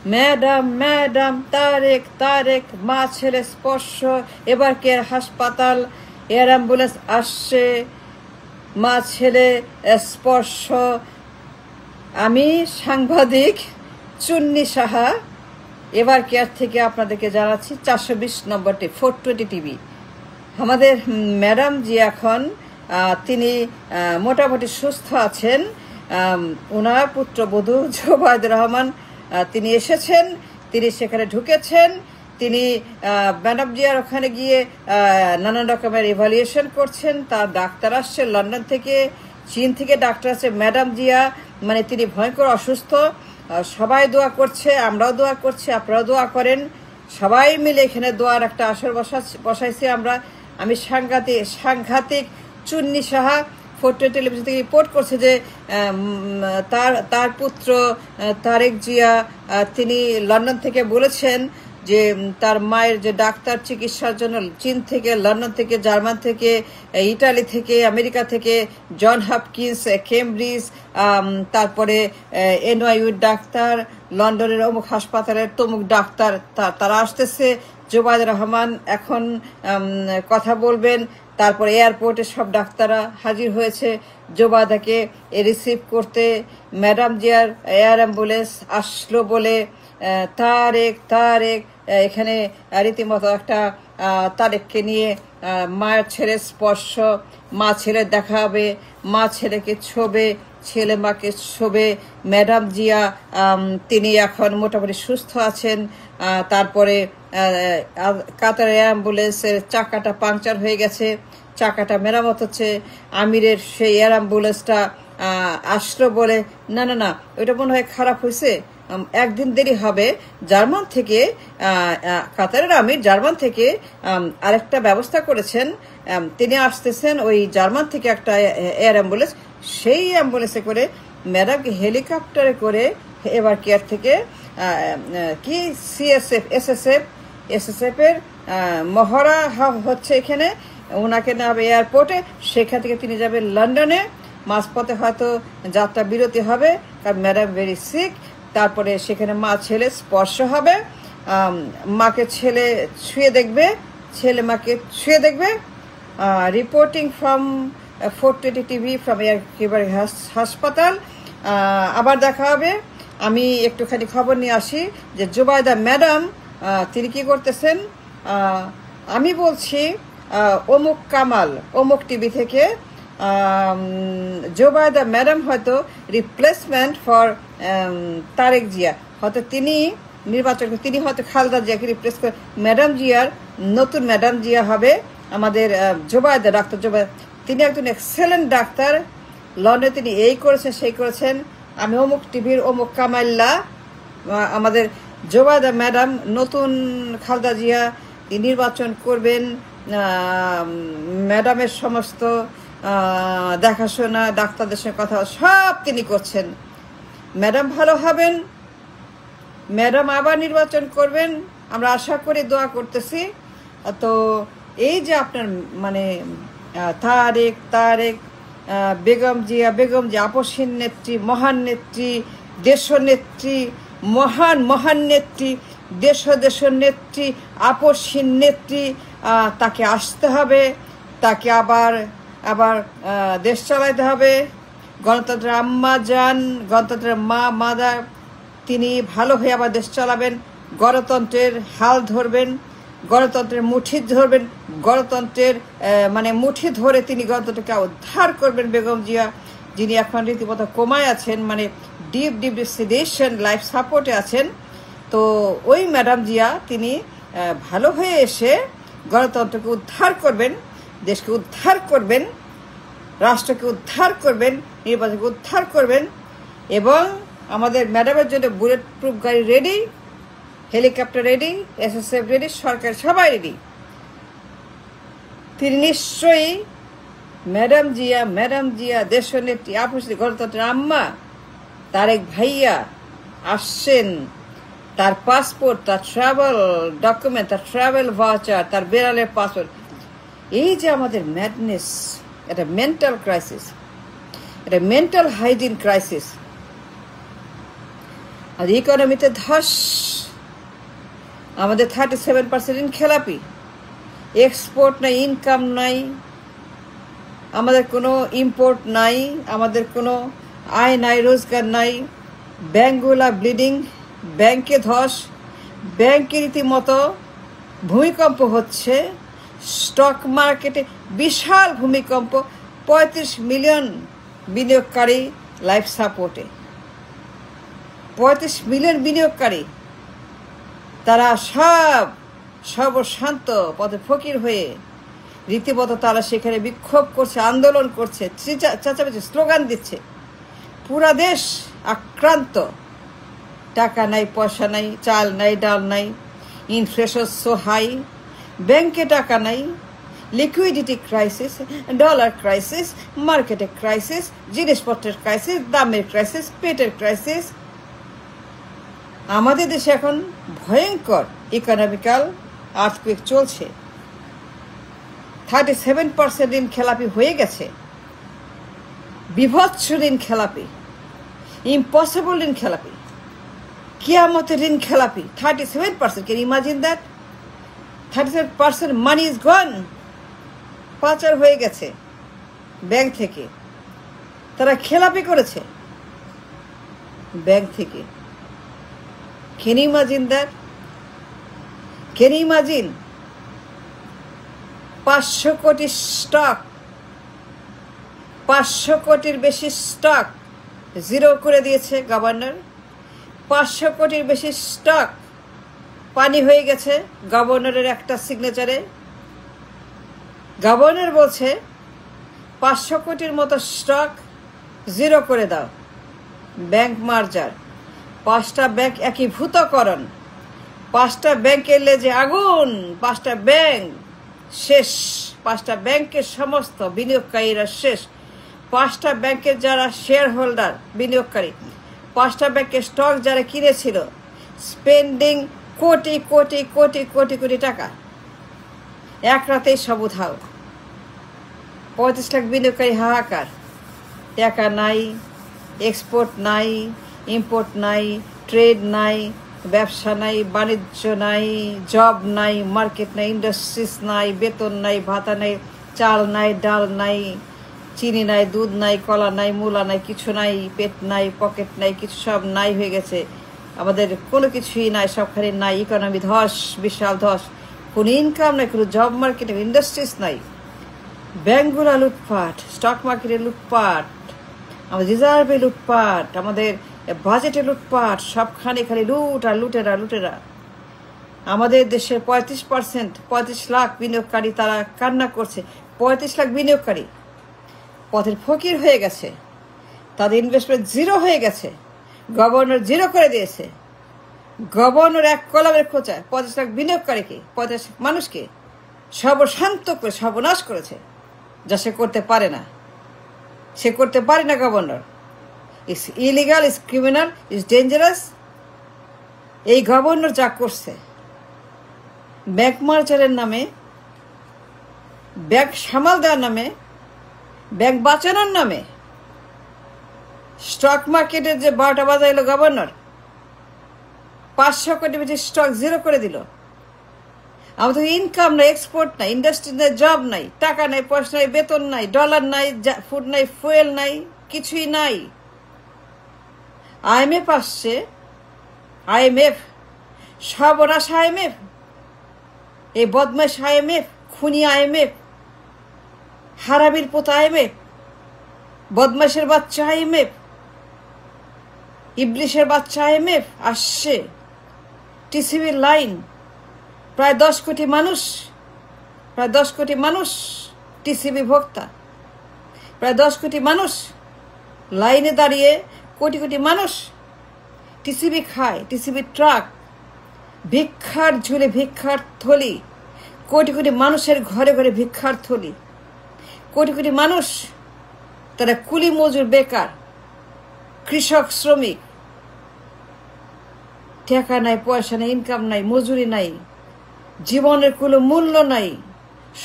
Madam madam Tarique Tarique মা ছেলে স্পর্শ, এবার কেয়ার হাসপাতাল, এয়ার অ্যাম্বুলেন্স আসছে, মা ছেলে স্পর্শ। আমি সাংবাদিক চুন্নি সাহা এবার কেয়ার থেকে আপনাদেরকে জানাচ্ছি 420 নম্বরটি 420 টিভি। আমাদের ম্যাডাম জি এখন তিনি মোটামুটি সুস্থ আছেন। ওনার পুত্রবধূ জোবায়দুর রহমান তিনি এসেছেন, তিনি সেখানে ঢুকেছেন। তিনি ম্যাডাম জিয়ার ওখানে গিয়ে নানান রকমের ইভ্যালুয়েশন করছেন। তার ডাক্তার আসছে লন্ডন থেকে, চীন থেকে ডাক্তার আসছে। ম্যাডাম জিয়া মানে তিনি ভয়ঙ্কর অসুস্থ। সবাই দোয়া করছে, আমরাও দোয়া করছি, আপনারাও দোয়া করেন। সবাই মিলে এখানে দোয়ার একটা আসর বসাইছি আমরা। আমি সাংঘাতিক চুন্নি সাহা 420 টেলিভিশন থেকে রিপোর্ট করছে যে তার পুত্র তারেক জিয়া তিনি লন্ডন থেকে বলেছেন যে তার মায়ের যে ডাক্তার চিকিৎসার জন্য চীন থেকে, লন্ডন থেকে, জার্মান থেকে, ইটালি থেকে, আমেরিকা থেকে, জন হপকিন্স, কেমব্রিজ, তারপরে NYU ডাক্তার, লন্ডনের অমুক হাসপাতালের তমুক ডাক্তার তারা আসতেছে। জোবায়দুর রহমান এখন কথা বলবেন। তারপর এয়ারপোর্টে সব ডাক্তাররা হাজির হয়েছে জোবায়দাকে রিসিভ করতে। ম্যাডাম জিয়ার এয়ার অ্যাম্বুলেন্স আসলো বলে তারেক তারেক এখানে রীতিমতো একটা তারেককে নিয়ে মায়ের ছেলে স্পর্শ, মা ছেলে দেখা হবে, মা ছেলেকে ছোবে, ছেলে মাকে ছোবে। ম্যাডাম জিয়া তিনি এখন মোটামুটি সুস্থ আছেন। তারপরে কাতার অ্যাম্বুলেন্সের চাকাটা পাংচার হয়ে গেছে, চাকাটা মেরামত হচ্ছে। আমিরের সেই এয়ার অ্যাম্বুলেন্সটা আসলো বলে না না না ওইটা মনে হয় খারাপ হয়েছে, একদিন দেরি হবে। জার্মান থেকে কাতারের আমির জার্মান থেকে আরেকটা ব্যবস্থা করেছেন, তিনি আসতেছেন ওই জার্মান থেকে একটা এয়ার অ্যাম্বুলেন্স, সেই অ্যাম্বুলেন্সে করে ম্যাডামকে হেলিকপ্টারে করে এবার কেয়ার থেকে কি এসএসএফ এর মহড়া হচ্ছে এখানে, ওনাকে নেবে এয়ারপোর্টে, সেখান থেকে তিনি যাবেন লন্ডনে। মাঝপথে হয়তো যাত্রা বিরতি হবে কারণ ম্যাডাম ভেরি সিক। তারপরে সেখানে মা ছেলে স্পর্শ হবে, মাকে ছেলে ছুঁয়ে দেখবে, ছেলে মাকে ছুঁয়ে দেখবে। রিপোর্টিং ফ্রম 420 টিভি ফ্রম একেবারে হাসপাতাল। আবার দেখা হবে। আমি একটুখানি খবর নিয়ে আসি যে জোবায়দা ম্যাডাম তিনি কি করতেছেন। আমি বলছি অমুক কামাল অমুক টিভি থেকে, জোবায়দা ম্যাডাম হয়তো রিপ্লেসমেন্ট ফর তারেক জিয়া, হয়তো তিনি নির্বাচন, তিনি হয়তো খালেদা জিয়াকে রিপ্লেস করে ম্যাডাম জিয়ার নতুন ম্যাডাম জিয়া হবে আমাদের জোবায়দা, ডাক্তার জোবায়দা। তিনি একজন এক্সেলেন্ট ডাক্তার, লন্ডনে তিনি এই করেছেন সেই করেছেন। আমি অমুক টিভির অমুক কামাল্লা, আমাদের জোবায়দা ম্যাডাম নতুন খালেদা জিয়া নির্বাচন করবেন। ম্যাডামের সমস্ত দেখাশোনা, ডাক্তারদের সঙ্গে কথা সব তিনি করছেন। ম্যাডাম ভালো হবেন, ম্যাডাম আবার নির্বাচন করবেন, আমরা আশা করি, দোয়া করতেছি। তো এই যে আপনার মানে তারেক তারেক বেগম জিয়া আপসহীন নেত্রী, মহান নেত্রী, দেশনেত্রী, মহান নেত্রী, দেশের নেত্রী, আপসহীন নেত্রী, তাকে আসতে হবে, তাকে আবার দেশ চালাইতে হবে। গণতন্ত্রের আম্মা যান, গণতন্ত্রের মা মাদার, তিনি ভালো হয়ে আবার দেশ চালাবেন, গণতন্ত্রের হাল ধরবেন, গণতন্ত্রের মুঠি ধরবেন, গণতন্ত্রের মানে মুঠি ধরে তিনি গণতন্ত্রকে উদ্ধার করবেন। বেগম জিয়া যিনি এখন রীতিমতো কোমায় আছেন, মানে ডিপ সিডেশন লাইফ সাপোর্টে আছেন। তো ওই ম্যাডাম জিয়া তিনি ভালো হয়ে এসে গণতন্ত্রকে উদ্ধার করবেন, দেশকে উদ্ধার করবেন, রাষ্ট্রকে উদ্ধার করবেন, নির্বাচনকে উদ্ধার করবেন। এবং আমাদের ম্যাডামের জন্য বুলেট প্রুফ গাড়ি ready, helicopter ready, SSF ready, সরকার সবাই রেডি। তিনি নিশ্চয়ই ম্যাডাম জিয়া দেশনেত্রী, আপসহীন গণতন্ত্রের আম্মা, তারেক ভাইয়া আসছেন, তার পাসপোর্ট, তার ট্রাভেল ডকুমেন্ট, তার ট্রাভেল ভাউচার, তার বেড়ালের পাসপোর্ট। এই যে আমাদের ম্যাডনেস, এটা মেন্টাল ক্রাইসিস, এটা মেন্টাল হাইজিন ক্রাইসিস। আর ইকোনমিতে ধস। আমাদের 37% ইনখেলাপি, এক্সপোর্ট নাই, ইনকাম নাই, আমাদের কোনো ইম্পোর্ট নাই, আমাদের কোনো আয় নাই, রোজগার নাই, ব্যাঙ্কগুলা ব্লিডিং, ব্যাংকে ধস, ব্যাংকে রীতিমতো ভূমিকম্প হচ্ছে, স্টক মার্কেটে বিশাল ভূমিকম্প, 35 মিলিয়ন বিনিয়োগকারী লাইফ সাপোর্টে, 35 মিলিয়ন বিনিয়োগকারী, তারা সর্বশান্ত পথে ফকির হয়ে রীতিমতো তারা সেখানে বিক্ষোভ করছে, আন্দোলন করছে, চেঁচামেচি স্লোগান দিচ্ছে। পুরা দেশ আক্রান্ত, টাকা নাই, পয়সা নাই, চাল নাই, ডাল নাই, ইনফ্লেশন সো হাই, ব্যাংকে টাকা নাই, লিকুইডিটি ক্রাইসিস, ডলার ক্রাইসিস, মার্কেটে ক্রাইসিস, জিনিসপত্রের ক্রাইসিস, দামের ক্রাইসিস, পেটের ক্রাইসিস। আমাদের দেশে এখন ভয়ঙ্কর ইকোনমিক্যাল আর্থকুয়েক চলছে। 37% ঋণ খেলাপি হয়ে গেছে, বিভৎস ঋণ খেলাপি, ইম্পসিবল ঋণ খেলাপি, কিয়ামতের ঋণ খেলাপি। 37%, can imagine that? 37% money is গন, পাচার হয়ে গেছে ব্যাংক থেকে, তারা খেলাপি করেছে ব্যাংক থেকে। Can imagine that? Can imagine? 500 কোটি স্টক, 500 কোটির বেশি স্টক জিরো করে দিয়েছে গভর্নর। 500 কোটির বেশি স্টক পানি হয়ে গেছে গভর্নরের একটা সিগনেচারে। গভর্নর বলছে 500 কোটির মতো স্টক জিরো করে দাও। ব্যাংক মার্জার, 5টা ব্যাংক একীভূতকরণ, 5টা ব্যাংকের লেজে আগুন, 5টা ব্যাংক শেষ, 5টা ব্যাংকের সমস্ত বিনিয়োগকারীরা শেষ, 5টা ব্যাংকের যারা শেয়ার হোল্ডার বিনিয়োগকারী, 5টা ব্যাংকের স্টক যারা কিনেছিল, স্পেন্ডিং কোটি কোটি কোটি কোটি কোটি টাকা, এক রাতেই সব উধাও। 35 লাখ বিনিয়োগকারী হাহাকার, টাকা নাই, এক্সপোর্ট নাই, ইম্পোর্ট নাই, ট্রেড নাই, ব্যবসা নাই, বাণিজ্য নাই, জব নাই, মার্কেট নাই, ইন্ডাস্ট্রিজ নাই, বেতন নাই, ভাতা নাই, চাল নাই, ডাল নাই, চিনি নাই, দুধ নাই, কলা নাই, মূলা নাই, কিছু নাই, পেট নাই, পকেট নাই, কিছু সব নাই হয়ে গেছে। আমাদের কোনো কিছুই নাই, সবখানে নাই, ইকোনমি ধস, বিশাল ধস, কোনো ইনকাম নাই, কোনো জব মার্কেটে, ইন্ডাস্ট্রিজ নাই, ব্যাংকগুলো লুটপাট, স্টক মার্কেটে লুটপাট, আমাদের রিজার্ভে লুটপাট, আমাদের বাজেটে লুটপাট, সবখানে খালি লুট আর লুটেরা। আমাদের দেশের 35%, 35 লাখ বিনিয়োগকারী তারা কান্না করছে। 35 লাখ বিনিয়োগকারী পথের ফকির হয়ে গেছে, তাদের ইনভেস্টমেন্ট জিরো হয়ে গেছে, গভর্নর জিরো করে দিয়েছে। গভর্নর এক কলমের খোঁচায় 35 লাখ বিনিয়োগকারীকে, 35 লাখ মানুষকে সর্বশান্ত করে সর্বনাশ করেছে, যা সে করতে পারে না। সে করতে পারে না governor. It's illegal, it's criminal, it's dangerous. এই গভর্নর যা করছে, ব্যাংক মার্জারের নামে, ব্যাংক সামাল দেওয়ার নামে, ব্যাংক বাঁচানোর নামে, স্টক মার্কেটের যে 12টা বাজাইলো গভর্নর, 500 কোটি বেশি স্টক জিরো করে দিল। আমাদের ইনকাম নাই, এক্সপোর্ট নাই, ইন্ডাস্ট্রি নাই, জব নাই, টাকা নাই, পয়সা নাই, বেতন নাই, ডলার নাই, ফুড নাই, ফুয়েল নাই, কিছুই নাই। IMF আসছে, IMF, সর্বনাশ IMF, এই বদমাশ IMF, খুনি IMF, হারামির পোতা IMF, বদমাশের বাচ্চা IMF, ইবলিশের বাচ্চা IMF আসছে। টিসিবির লাইন, প্রায় 10 কোটি মানুষ, প্রায় 10 কোটি মানুষ টিসিবি ভোক্তা, প্রায় 10 কোটি মানুষ লাইনে দাঁড়িয়ে, কোটি কোটি মানুষ টিসিবি খায়, টিসিবি ট্রাক, ভিক্ষার ঝুলে ভিক্ষার থলি, কোটি কোটি মানুষের ঘরে ঘরে ভিক্ষার থলি, কোটি কোটি মানুষ তারা কুলি মজুর, বেকার, কৃষক, শ্রমিক, টাকা নাই, পয়সা নাই, ইনকাম নাই, মজুরি নাই, জীবনের কোনো মূল্য নাই,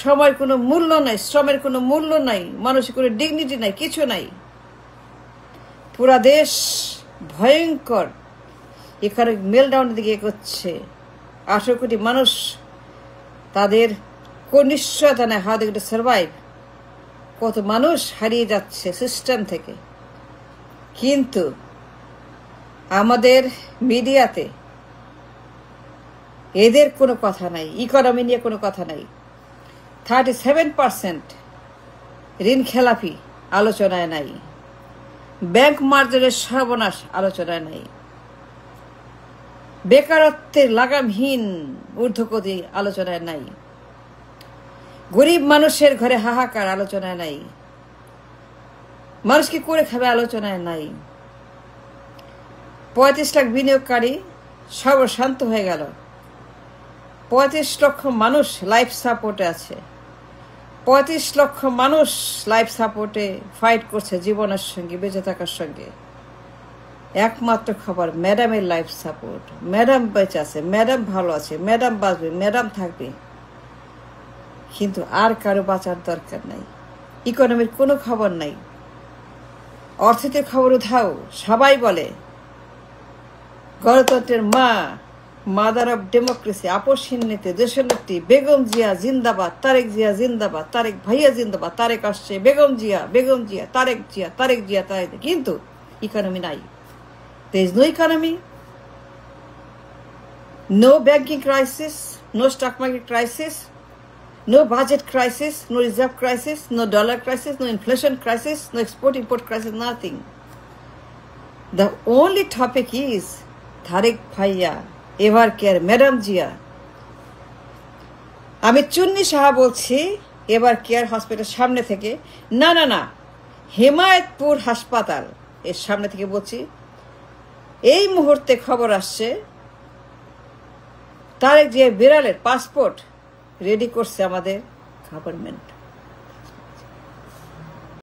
সময়ের কোনো মূল্য নাই, শ্রমের কোনো মূল্য নাই, মানুষের কোনো ডিগনিটি নাই, কিছু নাই। পুরা দেশ ভয়ঙ্কর ইকোনমিক মেলডাউনের দিকে এগোচ্ছে। 18 কোটি মানুষ তাদের কোন নিশ্চয়তা নেই how they going to survive. কত মানুষ হারিয়ে যাচ্ছে সিস্টেম থেকে। কিন্তু আমাদের মিডিয়াতে এদের কোনো কথা নাই, ইকোনমি নিয়ে কোনো কথা নাই। 37% ঋণ খেলাপি আলোচনায় নাই, ব্যাংক মার্জনের সর্বনাশ আলোচনায় নাই, বেকারত্বের লাগামহীন ঊর্ধ্বগতি আলোচনায় নাই, গরিব মানুষের ঘরে হাহাকার আলোচনায় নাই, মানুষ কি করে খাবে আলোচনায় নাই। 35 লাখ বিনিয়োগকারী সর্বশান্ত হয়ে গেল। 35 লক্ষ মানুষ লাইফ সাপোর্টে আছে। 35 লক্ষ মানুষ লাইফ সাপোর্টে ফাইট করছে জীবনের সঙ্গে, বেঁচে থাকার সঙ্গে। একমাত্র খবর ম্যাডামের লাইফ সাপোর্ট। ম্যাডাম বেঁচে আছে, ম্যাডাম ভালো আছে, ম্যাডাম বাঁচবে, ম্যাডাম থাকবে। কিন্তু আর কারো বাঁচার দরকার নাই। ইকোনমির কোনো খবর নাই, অর্থনীতির খবর উধাও। সবাই বলে গণতন্ত্রের মা, মাদার অব ডেমোক্রেসি, আপসহীন নেত্রী, দেশনেত্রী বেগম জিয়া জিন্দাবাদ, তারেক জিয়া জিন্দাবাদ, তারেক ভাইয়া জিন্দাবাদ, তারেক আসছে, বেগম জিয়া, বেগম জিয়া, তারেক জিয়া, তারেক জিয়া, তারেক। কিন্তু ইকোনমি নাই। There is no economy, no banking crisis, no stock market crisis, no budget crisis, no reserve crisis, no dollar crisis, no inflation crisis, no export-import crisis, nothing. The only topic is Tarek Bhaiya, Evercare, Madam Jia. আমি চুন্নি সাহা বলছি Evercare hospital সামনে থেকে, না হেমায়েতপুর হাসপাতাল এর সামনে থেকে বলছি। এই মুহূর্তে খবর আসছে তারেক জিয়া বিড়ালের পাসপোর্ট রেডি করছে আমাদের গভর্নমেন্ট।